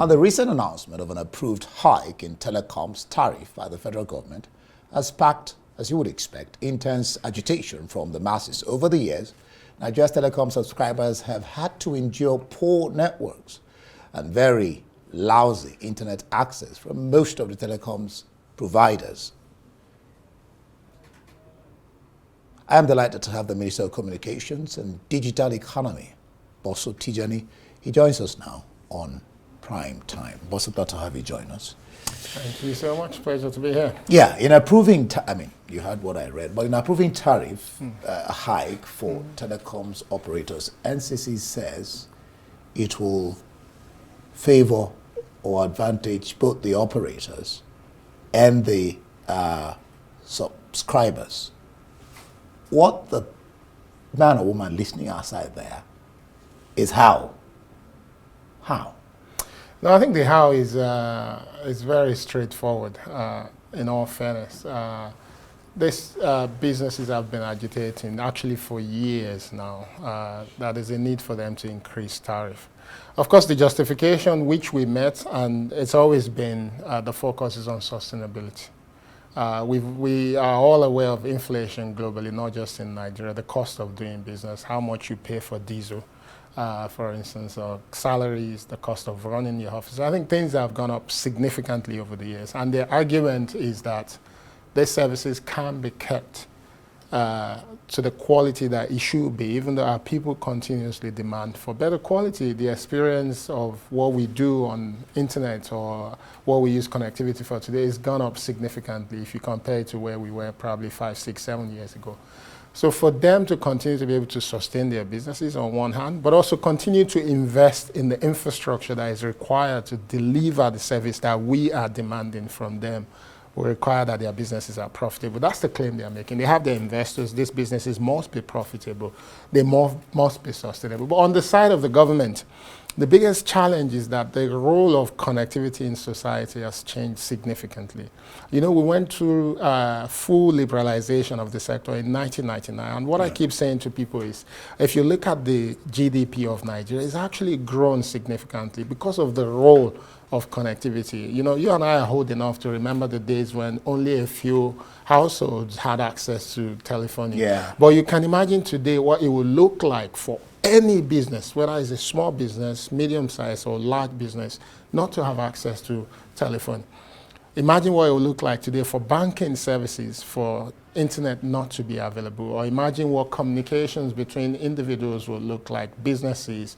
And the recent announcement of an approved hike in Telecoms tariff by the federal government has sparked, as you would expect, intense agitation from the masses. Over the years, Nigeria's telecom subscribers have had to endure poor networks and very lousy internet access from most of the telecoms providers. I am delighted to have the Minister of Communications and Digital Economy, Bosun Tijani. He joins us now on Prime Time. Bosun, glad to have you join us. Thank you so much. Pleasure to be here. Yeah, in approving, you heard what I read, but in approving tariff a hike for telecoms operators, NCC says it will favor or advantage both the operators and the subscribers. What the man or woman listening outside there is how? How? No, I think the how is very straightforward. In all fairness, these businesses have been agitating actually for years now. That is a need for them to increase tariff. Of course, the justification which we met, and it's always been the focus is on sustainability. We are all aware of inflation globally, not just in Nigeria. The cost of doing business, how much you pay for diesel. For instance, or salaries, the cost of running your office. I think things have gone up significantly over the years. And the argument is that these services can be kept to the quality that it should be, even though our people continuously demand for better quality. The experience of what we do on internet or what we use connectivity for today has gone up significantly if you compare it to where we were probably 5, 6, 7 years ago. So for them to continue to be able to sustain their businesses on one hand, but also continue to invest in the infrastructure that is required to deliver the service that we are demanding from them, will require that their businesses are profitable. That's the claim they are making. They have their investors. These businesses must be profitable. They must be sustainable. But on the side of the government, the biggest challenge is that the role of connectivity in society has changed significantly. You know, we went through full liberalization of the sector in 1999, and what I keep saying to people is, if you look at the GDP of Nigeria, it's actually grown significantly because of the role of connectivity. You know, you and I are old enough to remember the days when only a few households had access to telephony. Yeah. But you can imagine today what it would look like for any business, whether it's a small business, medium-sized or large business, not to have access to telephone. Imagine what it would look like today for banking services, for internet not to be available, or imagine what communications between individuals will look like, businesses,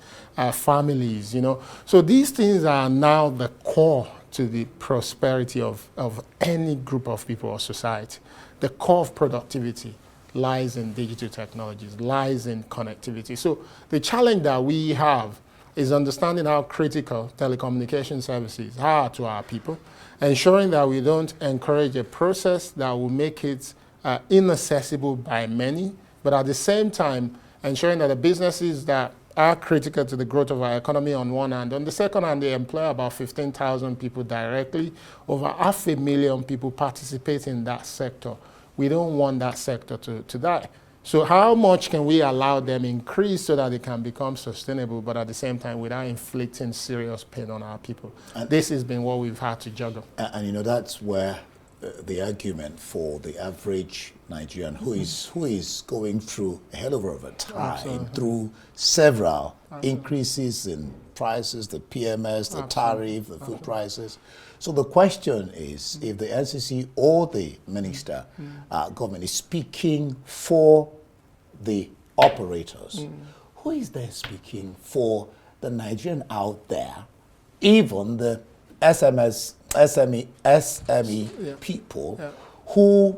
families, you know. So these things are now the core to the prosperity of any group of people or society. The core of productivity lies in digital technologies, lies in connectivity. So the challenge that we have is understanding how critical telecommunication services are to our people, ensuring that we don't encourage a process that will make it inaccessible by many, but at the same time, ensuring that the businesses that are critical to the growth of our economy on one hand, on the second hand, they employ about 15,000 people directly, over 500,000 people participate in that sector. We don't want that sector to die. So how much can we allow them increase so that they can become sustainable, but at the same time without inflicting serious pain on our people? And this has been what we've had to juggle. And you know, that's where the argument for the average Nigerian who is going through a hell of a time through several increases in prices, the PMS, the tariff, the food prices. So the question is, if the NCC or the minister government is speaking for the operators, who is there speaking for the Nigerian out there, even the SME people who,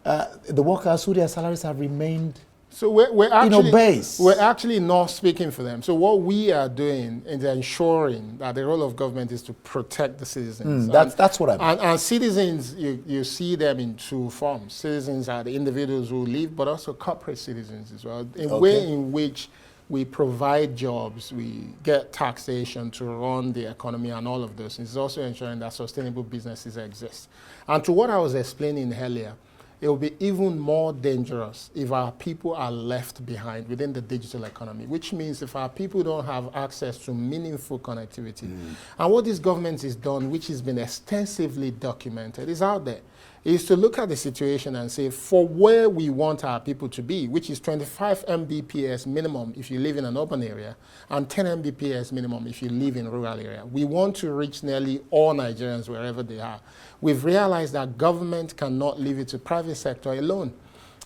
the workers who their salaries have remained So we're actually, base. We're actually not speaking for them. So what we are doing is ensuring that the role of government is to protect the citizens. That's what I mean. And citizens, you see them in two forms. Citizens are the individuals who live, but also corporate citizens as well. A way in which we provide jobs, we get taxation to run the economy and all of those things. It's also ensuring that sustainable businesses exist. And to what I was explaining earlier, it will be even more dangerous if our people are left behind within the digital economy, which means if our people don't have access to meaningful connectivity. And what this government has done, which has been extensively documented, is out there, is to look at the situation and say, for where we want our people to be, which is 25 Mbps minimum if you live in an urban area, and 10 Mbps minimum if you live in a rural area. We want to reach nearly all Nigerians wherever they are. We've realized that government cannot leave it to private sector alone,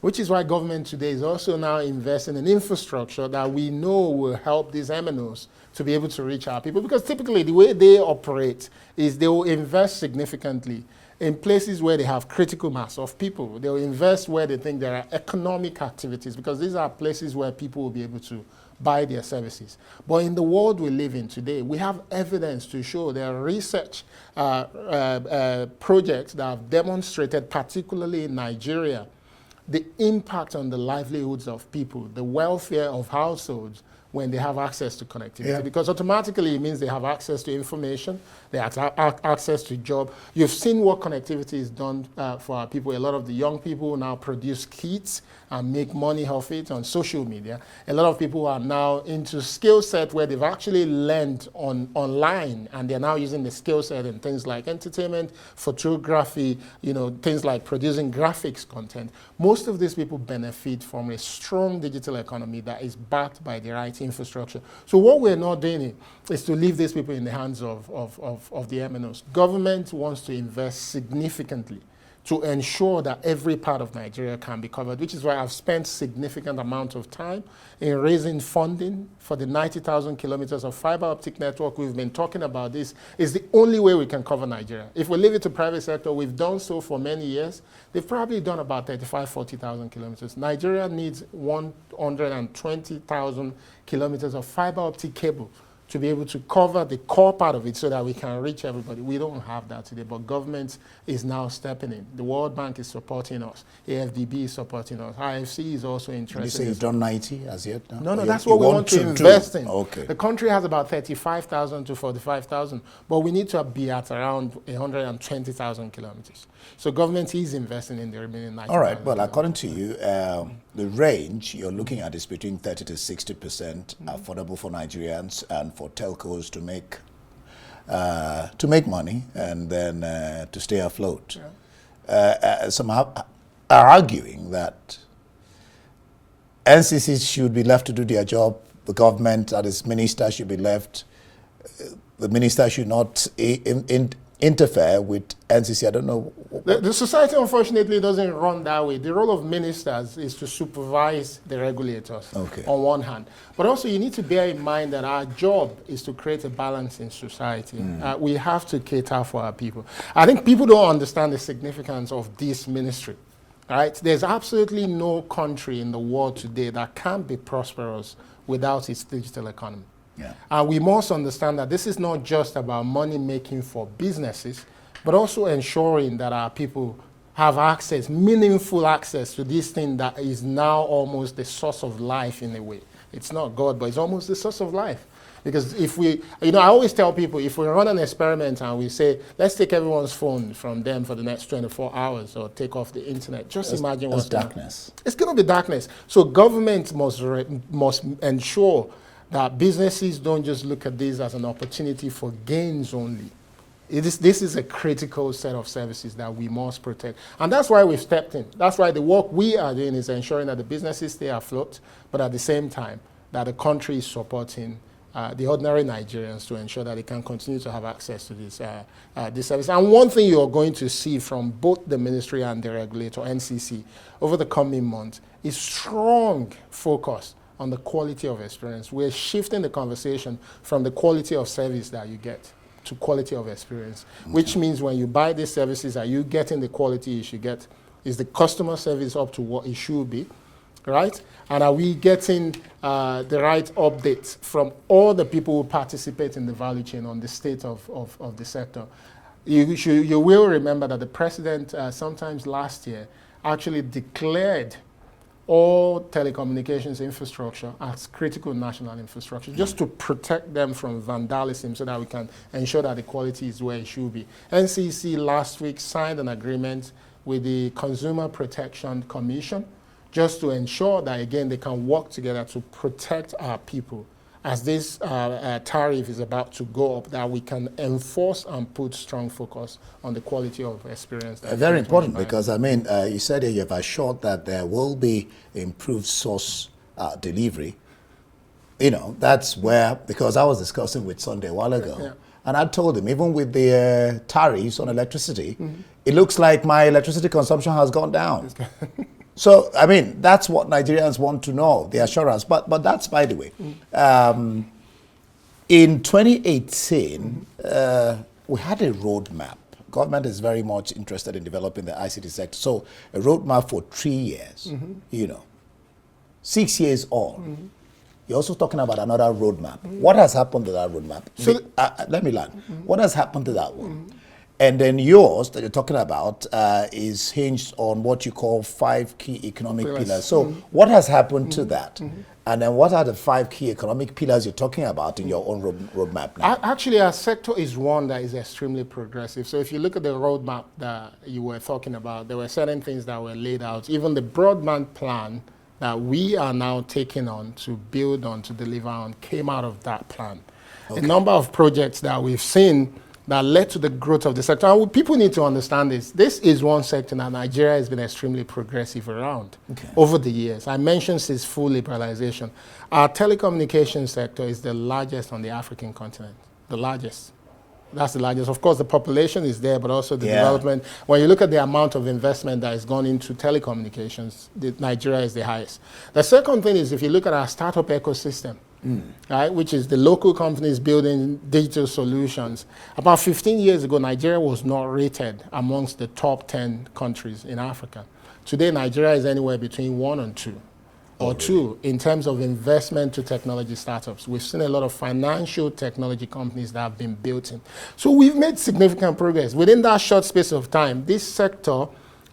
which is why government today is also now investing in infrastructure that we know will help these MNOs to be able to reach our people. Because typically the way they operate is they will invest significantly in places where they have critical mass of people. They'll invest where they think there are economic activities, because these are places where people will be able to buy their services. But in the world we live in today, we have evidence to show there are research projects that have demonstrated, particularly in Nigeria, the impact on the livelihoods of people, the welfare of households when they have access to connectivity. Yeah. Because automatically it means they have access to information, they have access to job. You've seen what connectivity is done for our people. A lot of the young people now produce kits and make money off it on social media. A lot of people are now into skill set where they've actually learned online, and they're now using the skill set in things like entertainment, photography, things like producing graphics content. Most of these people benefit from a strong digital economy that is backed by the right infrastructure. So what we're not doing is to leave these people in the hands of the MNOs. Government wants to invest significantly to ensure that every part of Nigeria can be covered, which is why I've spent significant amount of time in raising funding for the 90,000 kilometers of fiber optic network. We've been talking about this. It's the only way we can cover Nigeria. If we leave it to private sector, we've done so for many years. They've probably done about 35, 40,000 kilometers. Nigeria needs 120,000 kilometers of fiber optic cable to be able to cover the core part of it so that we can reach everybody. We don't have that today, but government is now stepping in. The World Bank is supporting us. AFDB is supporting us. IFC is also interested. You say you've done 90 as yet? No, that's what we want to invest in. Okay. The country has about 35,000 to 45,000, but we need to be at around 120,000 kilometers. So government is investing in the remaining 90. All right, well, according to you, the range you're looking at is between 30 to 60% affordable for Nigerians and for telcos to make money and then to stay afloat. Yeah. Some are arguing that NCC should be left to do their job. The government and its minister should be left. The minister should not interfere with NCC. I don't know. The society, unfortunately, doesn't run that way. The role of ministers is to supervise the regulators, on one hand. But also, you need to bear in mind that our job is to create a balance in society. We have to cater for our people. I think people don't understand the significance of this ministry. Right? There's absolutely no country in the world today that can be prosperous without its digital economy. Yeah. And we must understand that this is not just about money making for businesses, but also ensuring that our people have access, meaningful access to this thing that is now almost the source of life in a way. It's not God, but it's almost the source of life. Because if we, I always tell people, if we run an experiment and we say, let's take everyone's phone from them for the next 24 hours or take off the internet, just imagine what's darkness. It's going to be darkness. So government must ensure that businesses don't just look at this as an opportunity for gains only. This is a critical set of services that we must protect. And that's why we've stepped in. That's why the work we are doing is ensuring that the businesses stay afloat, but at the same time, that the country is supporting the ordinary Nigerians to ensure that they can continue to have access to this service. And one thing you're going to see from both the ministry and the regulator, NCC, over the coming months is strong focus on the quality of experience. We're shifting the conversation from the quality of service that you get to quality of experience, which means when you buy these services, are you getting the quality you should get? Is the customer service up to what it should be, right? And are we getting the right updates from all the people who participate in the value chain on the state of the sector? You will remember that the president, sometimes last year, actually declared all telecommunications infrastructure as critical national infrastructure, just to protect them from vandalism so that we can ensure that the quality is where it should be. NCC last week signed an agreement with the Consumer Protection Commission, just to ensure that, again, they can work together to protect our people as this tariff is about to go up, that we can enforce and put strong focus on the quality of experience. Very important, because, I mean, you said you have assured that there will be improved source delivery. You know, that's where, because I was discussing with Sunday a while ago, and I told him, even with the tariffs on electricity, it looks like my electricity consumption has gone down. So, I mean, that's what Nigerians want to know, the assurance. But that's by the way. In 2018, we had a roadmap. Government is very much interested in developing the ICT sector. So, a roadmap for 3 years, you know, 6 years on. You're also talking about another roadmap. What has happened to that roadmap? So let me learn. What has happened to that one? And then yours that you're talking about is hinged on what you call 5 key economic pillars. So what has happened to that? And then what are the 5 key economic pillars you're talking about in your own roadmap now? Actually, our sector is one that is extremely progressive. So if you look at the roadmap that you were talking about, there were certain things that were laid out. Even the broadband plan that we are now taking on to build on, to deliver on, came out of that plan. A number of projects that we've seen that led to the growth of the sector. And people need to understand this. This is one sector that Nigeria has been extremely progressive around over the years. I mentioned since full liberalization. Our telecommunications sector is the largest on the African continent, the largest. That's the largest. Of course, the population is there, but also the development. When you look at the amount of investment that has gone into telecommunications, Nigeria is the highest. The second thing is, if you look at our startup ecosystem, right, which is the local companies building digital solutions. About 15 years ago, Nigeria was not rated amongst the top 10 countries in Africa. Today, Nigeria is anywhere between 1 and 2. Or two in terms of investment to technology startups. We've seen a lot of financial technology companies that have been built in. So we've made significant progress. Within that short space of time, this sector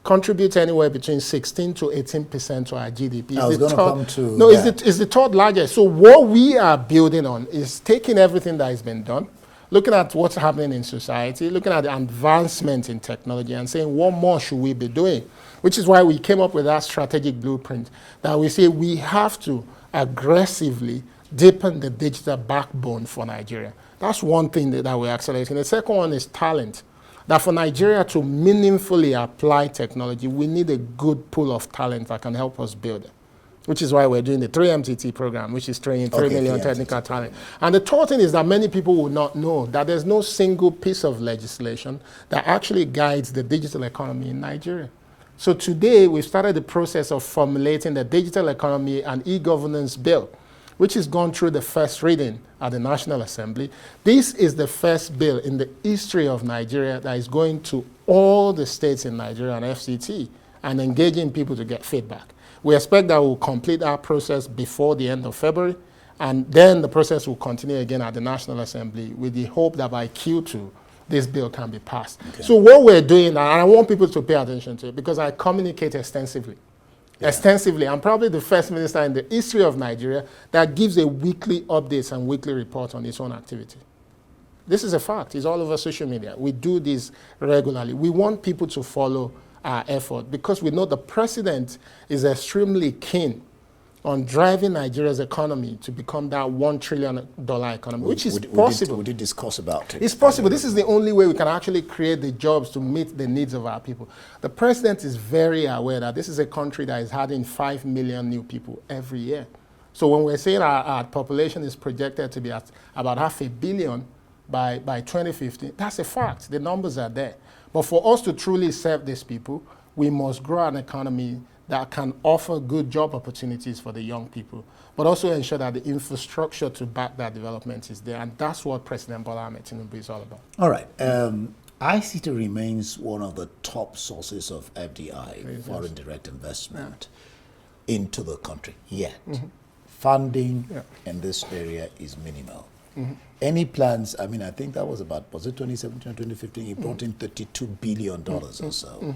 contributes anywhere between 16 to 18% to our GDP. I was going to come to No, it's the third largest. So what we are building on is taking everything that has been done, looking at what's happening in society, looking at the advancement in technology and saying, what more should we be doing? Which is why we came up with that strategic blueprint that we say we have to aggressively deepen the digital backbone for Nigeria. That's one thing that we're accelerating. The second one is talent. That for Nigeria to meaningfully apply technology, we need a good pool of talent that can help us build it. Which is why we're doing the 3MTT program, which is training 3 million technical talent. And the third thing is that many people will not know that there's no single piece of legislation that actually guides the digital economy in Nigeria. So today, we've started the process of formulating the Digital Economy and E-Governance Bill, which has gone through the first reading at the National Assembly. This is the first bill in the history of Nigeria that is going to all the states in Nigeria and FCT and engaging people to get feedback. We expect that we'll complete our process before the end of February, and then the process will continue again at the National Assembly with the hope that by Q2, this bill can be passed. So what we're doing, and I want people to pay attention to it because I communicate extensively. Extensively. I'm probably the first minister in the history of Nigeria that gives a weekly updates and weekly report on its own activity. This is a fact. It's all over social media. We do this regularly. We want people to follow our effort because we know the president is extremely keen on driving Nigeria's economy to become that $1 trillion economy, which is possible. We did discuss about it. It's possible. This is the only way we can actually create the jobs to meet the needs of our people. The president is very aware that this is a country that is adding 5 million new people every year. So when we're saying our population is projected to be at about 500 million by 2050, that's a fact. The numbers are there. But for us to truly serve these people, we must grow an economy that can offer good job opportunities for the young people, but also ensure that the infrastructure to back that development is there. And that's what President Bola Ahmed Tinubu is all about. All right. ICT remains one of the top sources of FDI, foreign direct investment, into the country. Yet, funding in this area is minimal. Any plans? I mean, I think that was it 2017 or 2015? He brought in $32 billion or so.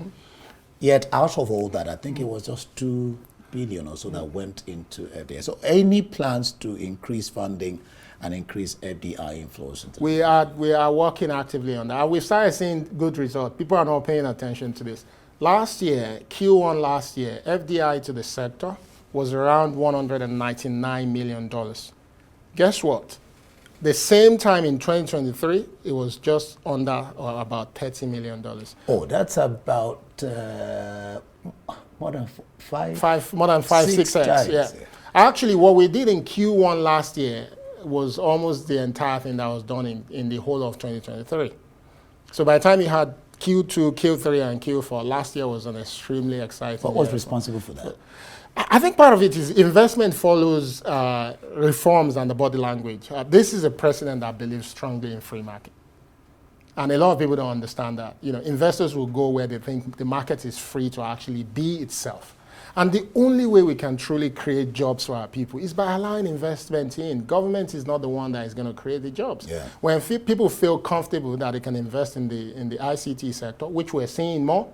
Yet, out of all that, I think it was just 2 billion or so that went into FDI. So, any plans to increase funding and increase FDI inflows? Into we are working actively on that. We've started seeing good results. People are not paying attention to this. Last year, Q1 last year, FDI to the sector was around $199 million. Guess what? The same time in 2023, it was just under or about $30 million. Oh, that's about more than More than 6x, times, yeah. Actually, what we did in Q1 last year was almost the entire thing that was done in the whole of 2023. So by the time you had Q2, Q3, and Q4, last year was an extremely exciting What was year. responsible for that? I think part of it is investment follows reforms and the body language. This is a president that believes strongly in free market. And a lot of people don't understand that. You know, investors will go where they think the market is free to actually be itself. And the only way we can truly create jobs for our people is by allowing investment in. Government is not the one that is going to create the jobs. Yeah. When people feel comfortable that they can invest in the ICT sector, which we're seeing more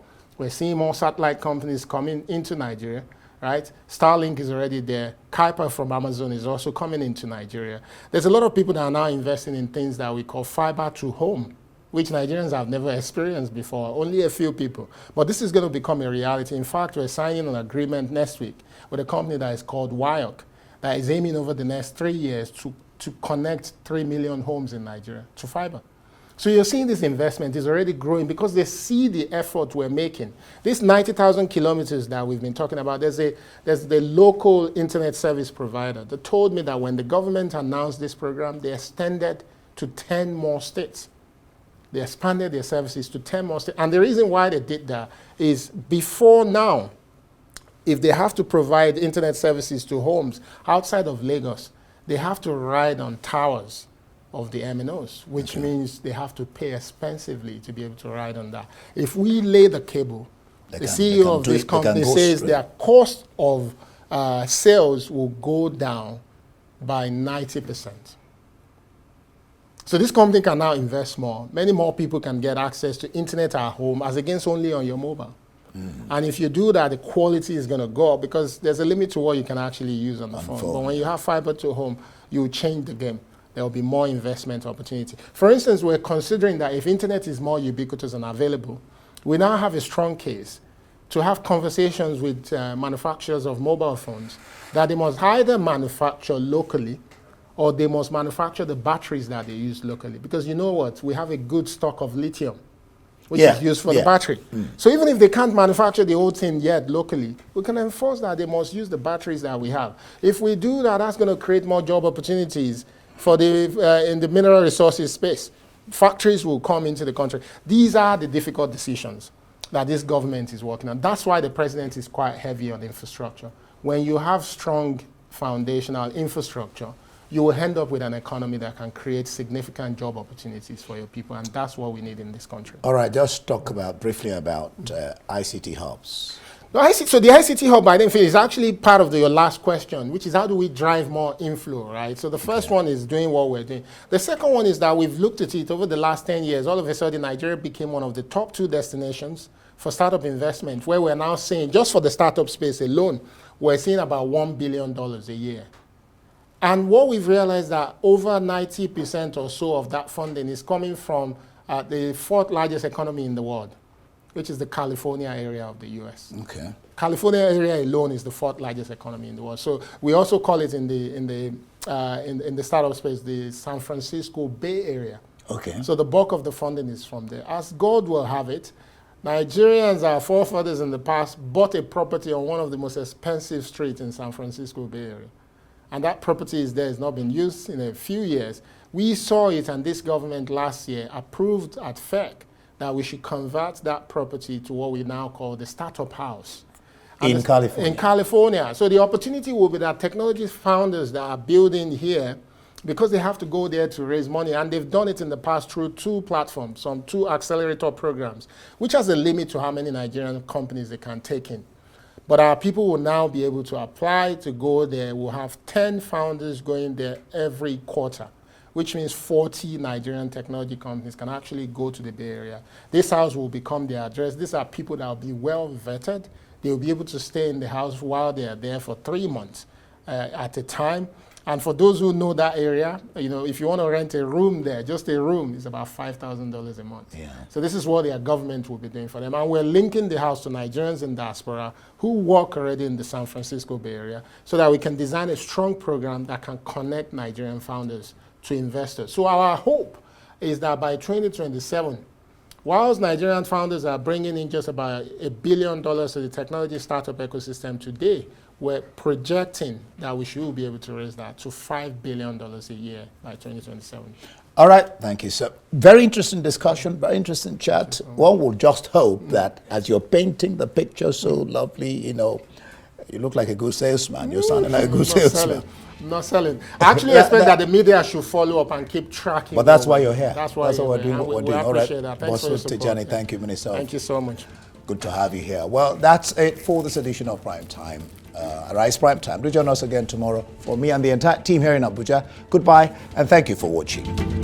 satellite companies coming into Nigeria, right? Starlink is already there. Kuiper from Amazon is also coming into Nigeria. There's a lot of people that are now investing in things that we call fiber to home, which Nigerians have never experienced before, only a few people. But this is going to become a reality. In fact, we're signing an agreement next week with a company that is called Wyok, that is aiming over the next 3 years to connect 3 million homes in Nigeria to fiber. So you're seeing this investment is already growing because they see the effort we're making. This 90,000 kilometers that we've been talking about, there's the local internet service provider that told me that when the government announced this program, they extended to 10 more states. They expanded their services to 10 more states. And the reason why they did that is before now, if they have to provide internet services to homes outside of Lagos, they have to ride on towers of the MNOs, which means they have to pay expensively to be able to ride on that. If we lay the cable, the CEO of this company says their cost of sales will go down by 90%. So this company can now invest more. Many more people can get access to internet at home as against only on your mobile. And if you do that, the quality is going to go up because there's a limit to what you can actually use on the phone. But when you have fiber to home, you will change the game. There will be more investment opportunity. For instance, we're considering that if internet is more ubiquitous and available, we now have a strong case to have conversations with manufacturers of mobile phones that they must either manufacture locally or they must manufacture the batteries that they use locally. Because you know what? We have a good stock of lithium, which is used for the battery. So even if they can't manufacture the whole thing yet locally, we can enforce that they must use the batteries that we have. If we do that, that's going to create more job opportunities for in the mineral resources space. Factories will come into the country. These are the difficult decisions that this government is working on. That's why the president is quite heavy on infrastructure. When you have strong foundational infrastructure, you will end up with an economy that can create significant job opportunities for your people, and that's what we need in this country. All right, just talk briefly about ICT hubs. So the ICT hub, I didn't feel, is actually part of your last question, which is how do we drive more inflow, right? So the first one is doing what we're doing. The second one is that we've looked at it over the last 10 years. All of a sudden, Nigeria became one of the top 2 destinations for startup investment, where we're now seeing, just for the startup space alone, we're seeing about $1 billion a year. And what we've realized that over 90% or so of that funding is coming from the 4th largest economy in the world, which is the California area of the US. Okay. California area alone is the 4th largest economy in the world. So we also call it in the startup space the San Francisco Bay Area. Okay. So the bulk of the funding is from there. As God will have it, Nigerians, our forefathers in the past, bought a property on one of the most expensive streets in San Francisco Bay Area. And that property is there, it's not been used in a few years. We saw it, and this government last year approved at FEC that we should convert that property to what we now call the startup house. In California? In California. So the opportunity will be that technology founders that are building here, because they have to go there to raise money, and they've done it in the past through 2 platforms, some 2 accelerator programs, which has a limit to how many Nigerian companies they can take in. But our people will now be able to apply to go there. We'll have 10 founders going there every quarter, which means 40 Nigerian technology companies can actually go to the Bay Area. This house will become their address. These are people that will be well vetted. They will be able to stay in the house while they are there for 3 months at a time. And for those who know that area, if you want to rent a room there, just a room is about $5,000 a month. Yeah. So this is what their government will be doing for them. And we're linking the house to Nigerians in diaspora who work already in the San Francisco Bay Area so that we can design a strong program that can connect Nigerian founders to investors. So our hope is that by 2027, whilst Nigerian founders are bringing in just about $1 billion to the technology startup ecosystem today, we're projecting that we should be able to raise that to $5 billion a year by 2027. All right, thank you, sir. Very interesting discussion, very interesting chat. One will just hope that as you're painting the picture so lovely, you look like a good salesman. You're sounding like a good salesman. Not selling. I actually expect that the media should follow up and keep tracking. But that's why you're here. That's why we're doing what we're doing. All right, that. Thanks for your support. Tijani, thank you, Minister. Thank you so much. Good to have you here. Well, that's it for this edition of Prime Time. Arise Prime Time. Do join us again tomorrow. For me and the entire team here in Abuja, goodbye and thank you for watching.